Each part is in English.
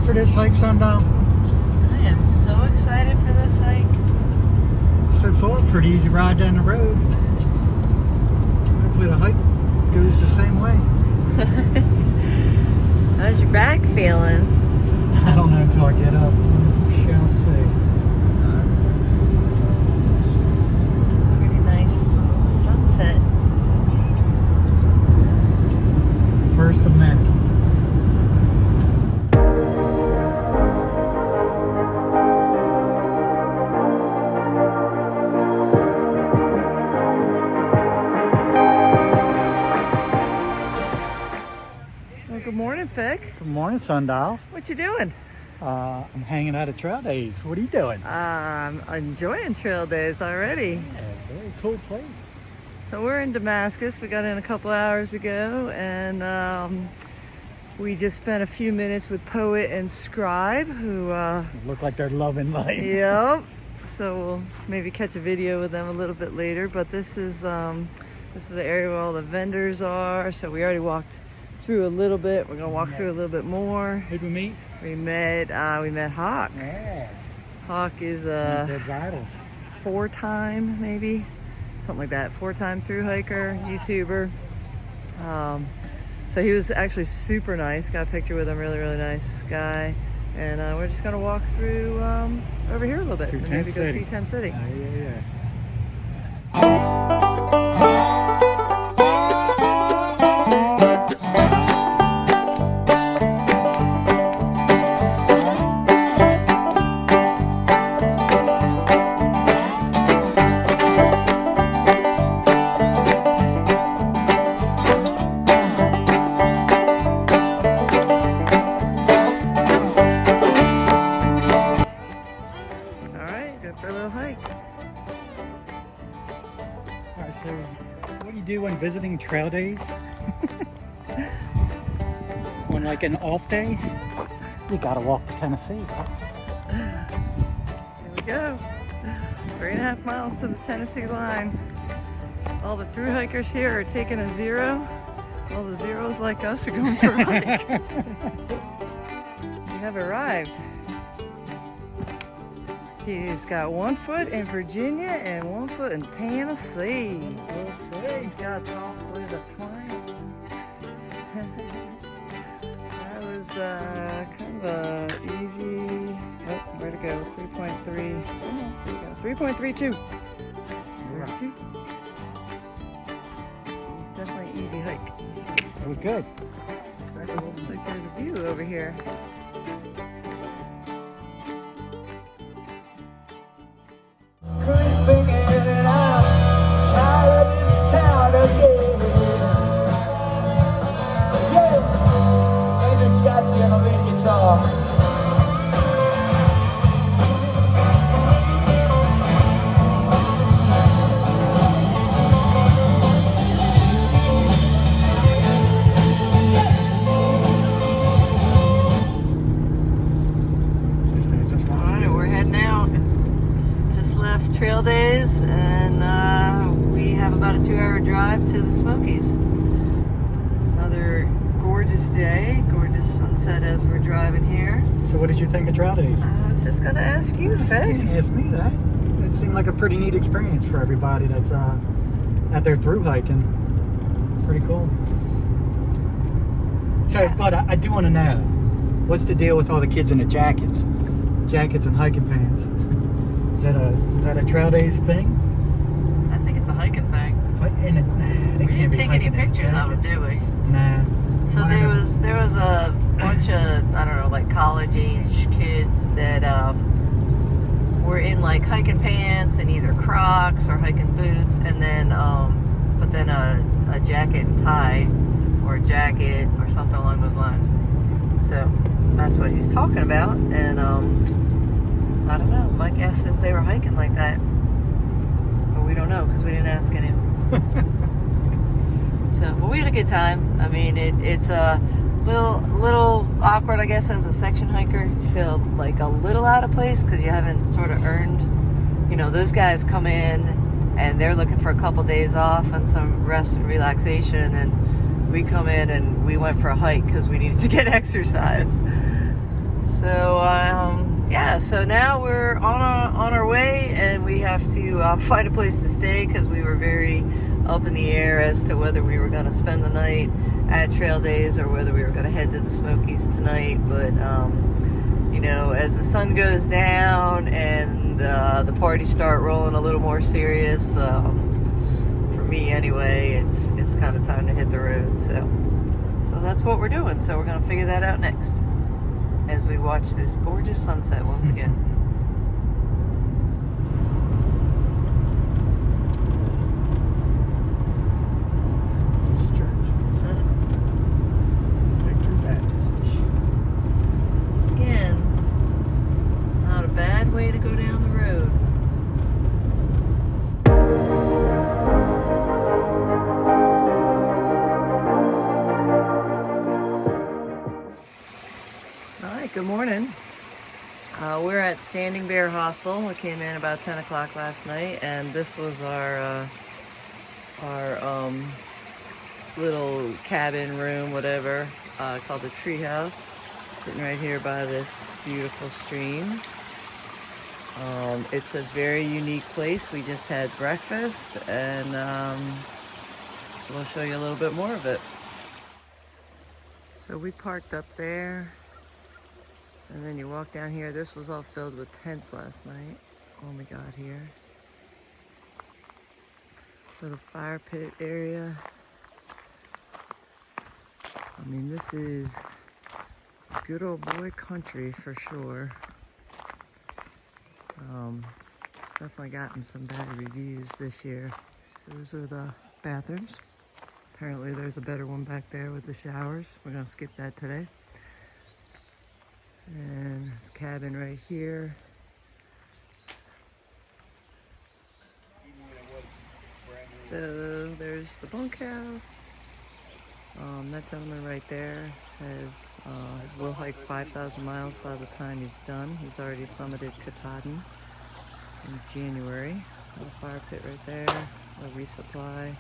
for this hike, Sundial? I am so excited for this hike. So far, pretty easy ride down the road. Hopefully the hike goes the same way. How's your back feeling? I don't know until I get up. We shall see. Pretty nice sunset. First of many. Well, good morning, Vic. Good morning, Sundial. What you doing? I'm hanging out at Trail Days. What are you doing? I'm enjoying trail days already. Yeah, very cool place. So we're in Damascus. We got in a couple hours ago, and we just spent a few minutes with Poet and Scribe, who Look like they're loving life. yep. So we'll maybe catch a video with them a little bit later. But this is the area where all the vendors are. So we already walked through a little bit. We're gonna walk through a little bit more. Who'd we meet? We met Hawk. Yeah. Hawk is Dead idols. 4-time, maybe something like that. 4-time thru hiker, YouTuber. So he was actually super nice. Got a picture with him. Really, really nice guy. And we're just gonna walk through over here a little bit Through and Tent maybe go City. see Tent City. Yeah. All right, let's go for a little hike. All right, so what do you do when visiting Trail Days? On like an off day, you gotta walk to Tennessee. Here we go. 3.5 miles to the Tennessee line. All the thru hikers here are taking a zero. All the zeros like us are going for a hike. We have arrived. He's got 1 foot in Virginia and 1 foot in Tennessee. He's got to talk with a twang. That was kind of a easy. Oh, where to go? 3.3. There you go. 3.32. 32. Definitely an easy hike. It was good. Looks like there's a view over here. Couldn't figure it out. Tired of this town again. Yeah, and this Scott's on the guitar. Alright, we're heading out. Just left Trail Days, and we have about a 2-hour drive to the Smokies. Another gorgeous day, gorgeous sunset as we're driving here. So what did you think of Trail Days? I was just gonna ask you, You Faye. can't ask me that. It seemed like a pretty neat experience for everybody that's out there through hiking. Pretty cool. So, Yeah. but I do want to know, what's the deal with all the kids in the jackets and hiking pants? Is that a Trail Days thing? I think it's a hiking thing. They We can't didn't be take any hiking in pictures of it, jackets. did we? Nah. So there was a bunch of, I don't know, like college age kids that were in like hiking pants and either Crocs or hiking boots, and then but then a jacket and tie or a jacket or something along those lines. So that's what he's talking about, and I don't know. My guess is they were hiking like that, but we don't know because we didn't ask any. So, but we had a good time. I mean, it's a little awkward, I guess, as a section hiker. You feel like a little out of place because you haven't sort of earned, you know, those guys come in and they're looking for a couple days off and some rest and relaxation, and we come in and we went for a hike because we needed to get exercise. So yeah, so now we're on our way, and we have to find a place to stay because we were very up in the air as to whether we were going to spend the night at Trail Days or whether we were going to head to the Smokies tonight. But you know, as the sun goes down and the parties start rolling a little more serious, for me anyway, it's kind of time to hit the road. So that's what we're doing. So we're going to figure that out next as we watch this gorgeous sunset once again. This church. Victory Baptist. Once again, not a bad way to go down the road. Good morning. We're at Standing Bear Hostel. We came in about 10 o'clock last night, and this was our little cabin room, whatever, called the Treehouse, sitting right here by this beautiful stream. It's a very unique place. We just had breakfast, and we'll show you a little bit more of it. So we parked up there. And then you walk down here. This was all filled with tents last night when we got here. Little fire pit area. I mean, this is good old boy country for sure. It's definitely gotten some bad reviews this year. Those are the bathrooms. Apparently there's a better one back there with the showers. We're gonna skip that today. And this cabin right here. So there's the bunkhouse. That gentleman right there will hike 5,000 miles by the time he's done. He's already summited Katahdin in January. Little fire pit right there, a resupply.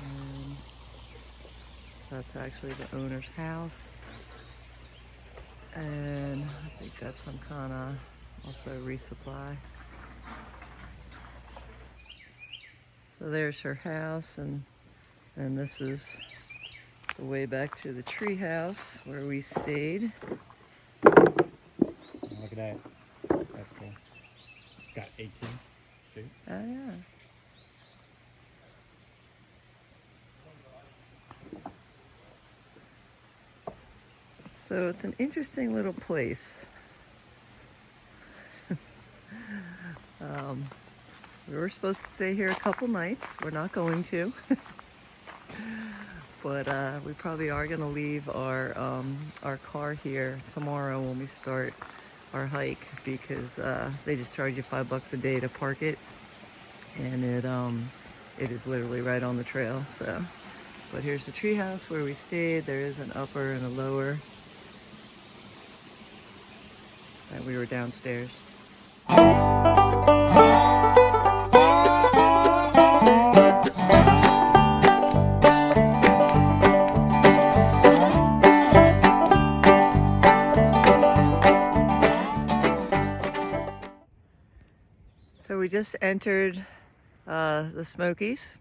And that's actually the owner's house. And I think that's some kind of also resupply. So there's her house, and this is the way back to the tree house where we stayed. Look at that. That's cool. It's got 18. See? Oh yeah. So it's an interesting little place. We were supposed to stay here a couple nights. We're not going to. But we probably are going to leave our car here tomorrow when we start our hike, because they just charge you $5 a day to park it, and it is literally right on the trail. So, but here's the treehouse where we stayed. There is an upper and a lower. And we were downstairs. So we just entered the Smokies,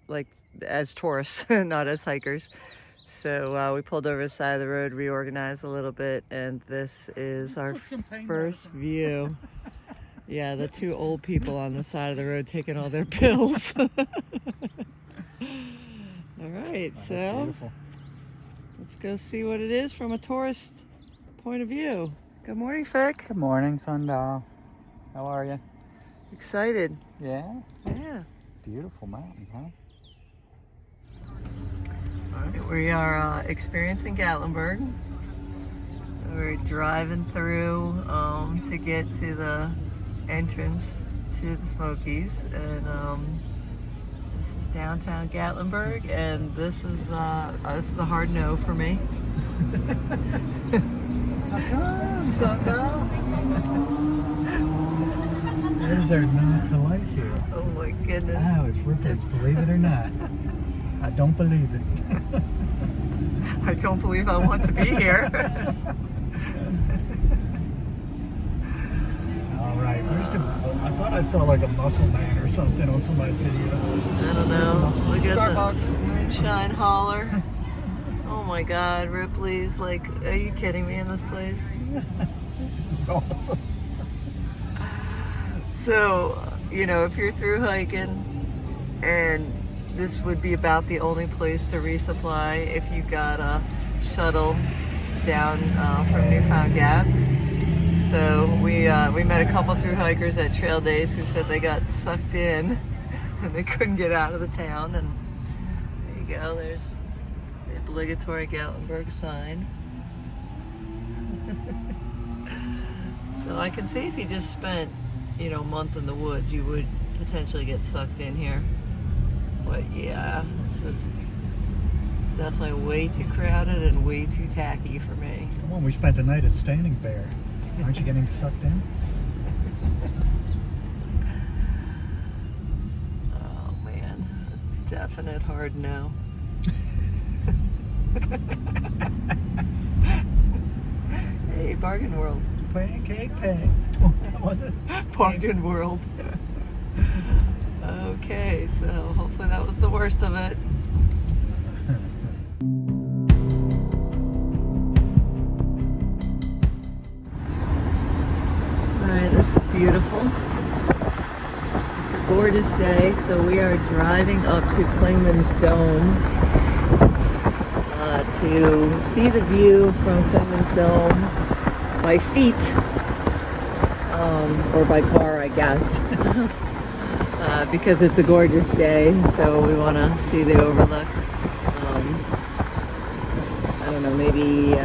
like as tourists, not as hikers. So we pulled over the side of the road, reorganized a little bit, and this is our first view. Yeah, the two old people on the side of the road taking all their pills. All right, so Beautiful. let's go see what it is from a tourist point of view. Good morning, Fick. Good morning, Sundial. How are you? Excited. Yeah? Yeah. Beautiful mountains, huh? All right, we are experiencing Gatlinburg. We're driving through to get to the entrance to the Smokies, and this is downtown Gatlinburg, and this is a hard no for me. Come on, Sundial. What is there not to like here? Oh my goodness! Wow, it's ripping. Believe it or not, I don't believe it. I don't believe I want to be here. I saw like a muscle man or something on somebody's video. I don't know. Look at Starbucks. the moonshine hauler. Oh my God, Ripley's like, are you kidding me in this place? It's awesome. So, you know, if you're through hiking, and this would be about the only place to resupply if you got a shuttle down from Newfound Gap. So we met a couple through hikers at Trail Days who said they got sucked in and they couldn't get out of the town. And there you go, there's the obligatory Gatlinburg sign. So I can see if you just spent, you know, a month in the woods, you would potentially get sucked in here. But yeah, this is definitely way too crowded and way too tacky for me. Come on, we spent the night at Standing Bear. Aren't you getting sucked in? Oh man, a definite hard no. Hey, Bargain World. Pancake pay. Was it? Bargain World. Okay, so hopefully that was the worst of it. Alright, this is beautiful. It's a gorgeous day, so we are driving up to Clingmans Dome to see the view from Clingmans Dome by feet, or by car, I guess. Because it's a gorgeous day, so we want to see the overlook. I don't know, maybe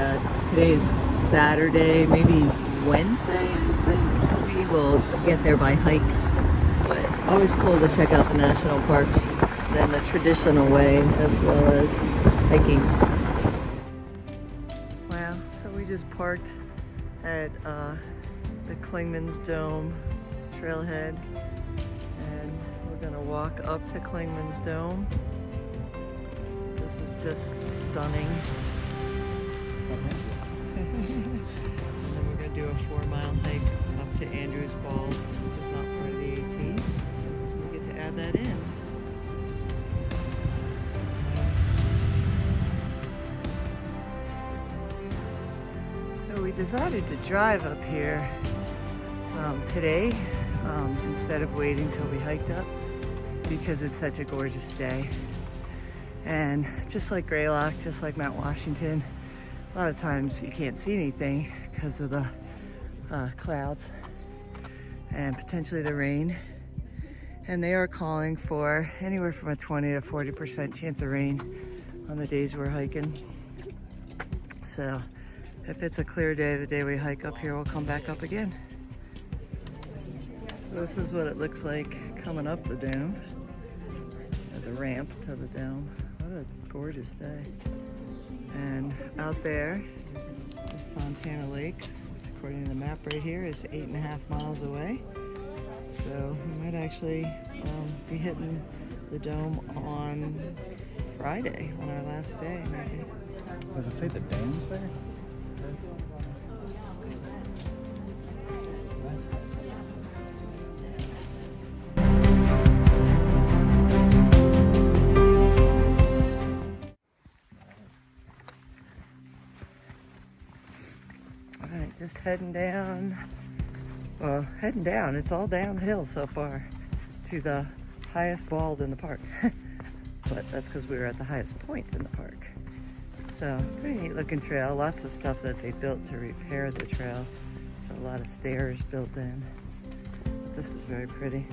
today's Saturday, maybe Wednesday, I think. We will get there by hike, but always cool to check out the national parks in the traditional way as well as hiking. Wow, so we just parked at the Clingmans Dome trailhead. Gonna walk up to Clingmans Dome. This is just stunning. And then we're gonna do a 4-mile hike up to Andrews Bald, which is not part of the AT. So we get to add that in. So we decided to drive up here today instead of waiting till we hiked up, because it's such a gorgeous day. And just like Greylock, just like Mount Washington, a lot of times you can't see anything because of the clouds and potentially the rain. And they are calling for anywhere from a 20 to 40% chance of rain on the days we're hiking. So if it's a clear day, the day we hike up here, we'll come back up again. So this is what it looks like coming up the dome. The ramp to the dome. What a gorgeous day. And out there is Fontana Lake, which according to the map right here is 8.5 miles away. So we might actually be hitting the dome on Friday, on our last day maybe. Does it say the dame's there? Just heading down, well, heading down, it's all downhill so far to the highest bald in the park. But that's because we were at the highest point in the park. So, pretty neat looking trail, lots of stuff that they built to repair the trail. So a lot of stairs built in. This is very pretty.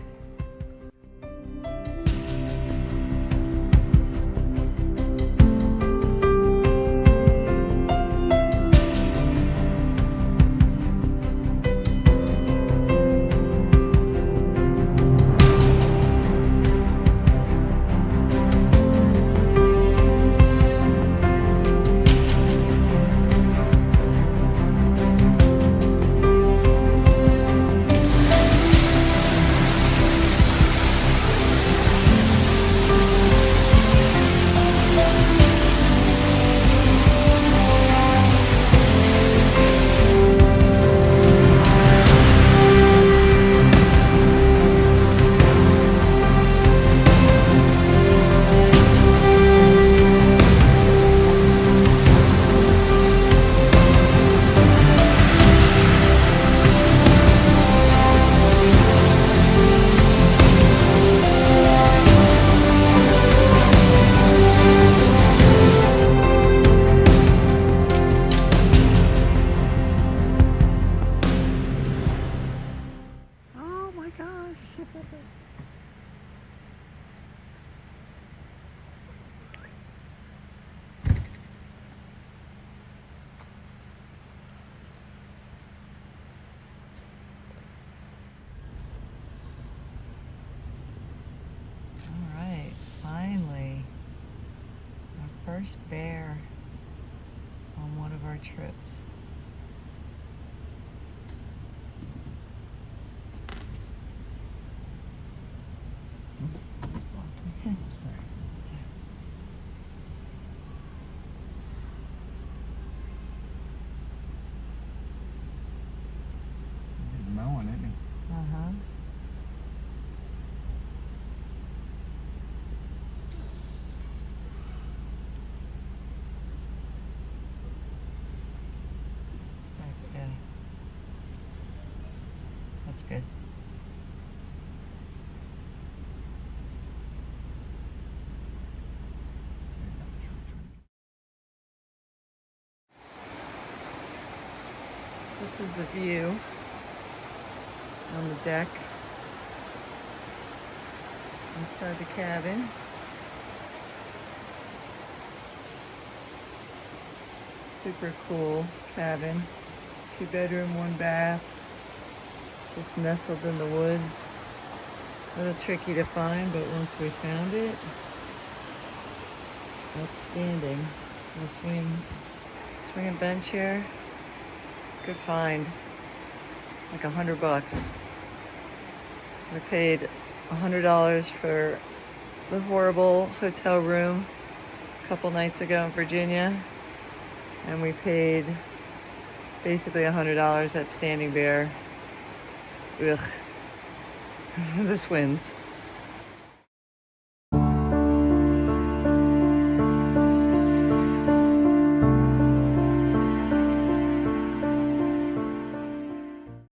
first bear on one of our trips. Just blocked me. Sorry. He's mowing, isn't he? Uh-huh. Yeah. That's good. This is the view on the deck inside the cabin. Super cool cabin. 2-bedroom, 1 bath. Just nestled in the woods. A little tricky to find, but once we found it, outstanding. Little swing and bench here. Good find. Like $100. We paid $100 for the horrible hotel room a couple nights ago in Virginia, and we paid basically $100 at Standing Bear. Ugh. This wins.